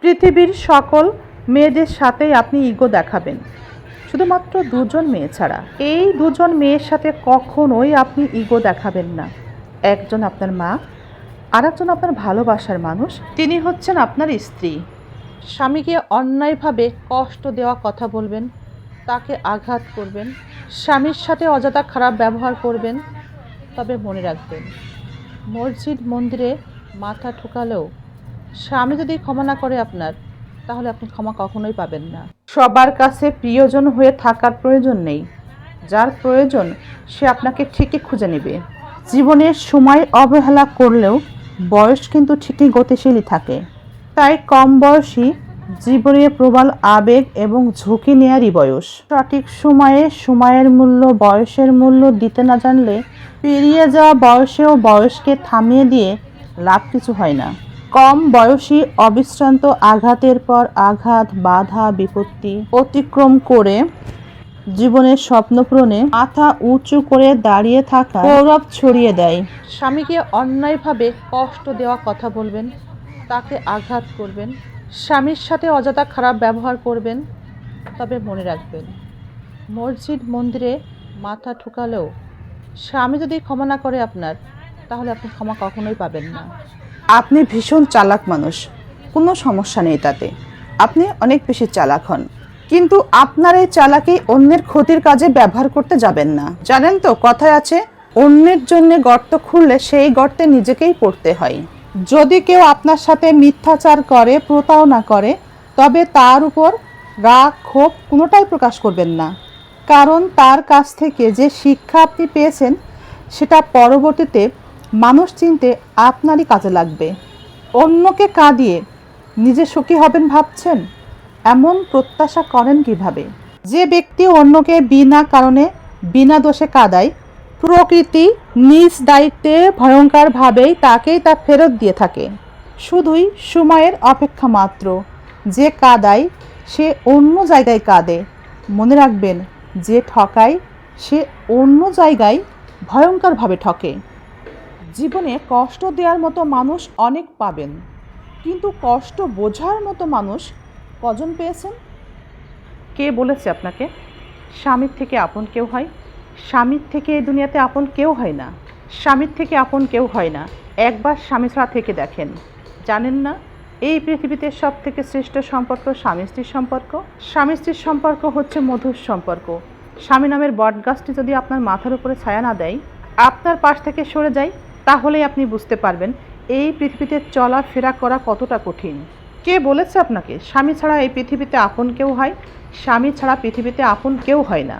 পৃথিবীর সকল মেয়েদের সাথেই আপনি ইগো দেখাবেন, শুধুমাত্র দুজন মেয়ে ছাড়া। এই দুজন মেয়ের সাথে কখনোই আপনি ইগো দেখাবেন না। একজন আপনার মা, আর একজন আপনার ভালোবাসার মানুষ, তিনি হচ্ছেন আপনার স্ত্রী। স্বামীকে অন্যায়ভাবে কষ্ট দেওয়া কথা বলবেন, তাকে আঘাত করবেন, স্বামীর সাথে অযথা খারাপ ব্যবহার করবেন। তবে মনে রাখবেন, মসজিদ মন্দিরে মাথা ঠুকালেও স্বামী যদি ক্ষমা না করে আপনার, তাহলে আপনি ক্ষমা কখনোই পাবেন না। সবার কাছে প্রিয়জন হয়ে থাকার প্রয়োজন নেই। যার প্রয়োজন সে আপনাকে ঠিকই খুঁজে নেবে। জীবনের সময় অবহেলা করলেও বয়স কিন্তু ঠিকই গতিশীলই থাকে। তাই কম বয়সী জীবনে প্রবল আবেগ এবং ঝুঁকি নেয়ারই বয়স। সঠিক সময়ে সময়ের মূল্য, বয়সের মূল্য দিতে না জানলে পেরিয়ে যাওয়া বয়সেও বয়সকে থামিয়ে দিয়ে লাভ কিছু হয় না। কম বয়সী অবিশ্রান্ত আঘাতের পর আঘাত, বাধা, বিপত্তি অতিক্রম করে জীবনের স্বপ্ন পূরণে মাথা উঁচু করে দাঁড়িয়ে থাকা গৌরব ছড়িয়ে দেয়। স্বামীকে অন্যায়ভাবে কষ্ট দেওয়া কথা বলবেন, তাকে আঘাত করবেন, স্বামীর সাথে অযথা খারাপ ব্যবহার করবেন। তবে মনে রাখবেন, মসজিদ মন্দিরে মাথা ঠুকালেও স্বামী যদি ক্ষমা না করে আপনার, তাহলে আপনি ক্ষমা কখনোই পাবেন না। আপনি ভীষণ চালাক মানুষ, কোনো সমস্যা নেই তাতে। আপনি অনেক বেশি চালাক হন, কিন্তু আপনার এই চালাকি অন্যের ক্ষতির কাজে ব্যবহার করতে যাবেন না। জানেন তো, কথায় আছে, অন্যের জন্য গর্ত খুঁড়লে সেই গর্তে নিজেকেই পড়তে হয়। যদি কেউ আপনার সাথে মিথ্যাচার করে, প্রতারণা করে, তবে তার উপর রাগ, ক্ষোভ কোনোটাই প্রকাশ করবেন না। কারণ তার কাছ থেকে যে শিক্ষা আপনি পেয়েছেন, সেটা পরবর্তীতে মানুষ চিনতে আপনারই কাজে লাগবে। অন্যকে কাঁদিয়ে নিজে সুখী হবেন ভাবছেন? এমন প্রত্যাশা করেন কিভাবে? যে ব্যক্তি অন্যকে বিনা কারণে, বিনা দোষে কাঁদায়, প্রকৃতি নিজ দায়িত্বে ভয়ঙ্করভাবেই তাকেই তা ফেরত দিয়ে থাকে। শুধুই সময়ের অপেক্ষা মাত্র। যে কাঁদায় সে অন্য জায়গায় কাঁদে। মনে রাখবেন, যে ঠকায় সে অন্য জায়গায় ভয়ঙ্করভাবে ঠকে। জীবনে কষ্ট দেওয়ার মতো মানুষ অনেক পাবেন, কিন্তু কষ্ট বোঝার মতো মানুষ কজন পেয়েছেন? কে বলেছে আপনাকে স্বামীর থেকে আপন কেউ হয়? স্বামীর থেকে এই দুনিয়াতে আপন কেউ হয় না। স্বামীর থেকে আপন কেউ হয় না। একবার স্বামী ছাড়া থেকে দেখেন, জানেন না এই পৃথিবীতে সব থেকে শ্রেষ্ঠ সম্পর্ক স্বামী স্ত্রীর সম্পর্ক। স্বামী স্ত্রীর সম্পর্ক হচ্ছে মধুর সম্পর্ক। স্বামী নামের বটগাছটি যদি আপনার মাথার উপরে ছায়া না দেয়, আপনার পাশ থেকে সরে যায়, তাহলেই আপনি বুঝতে পারবেন এই পৃথিবীতে চলাফেরা করা কতটা কঠিন। কে বলেছে আপনাকে স্বামী ছাড়া এই পৃথিবীতে আপন কেউ হয়? স্বামী ছাড়া পৃথিবীতে আপন কেউ হয় না।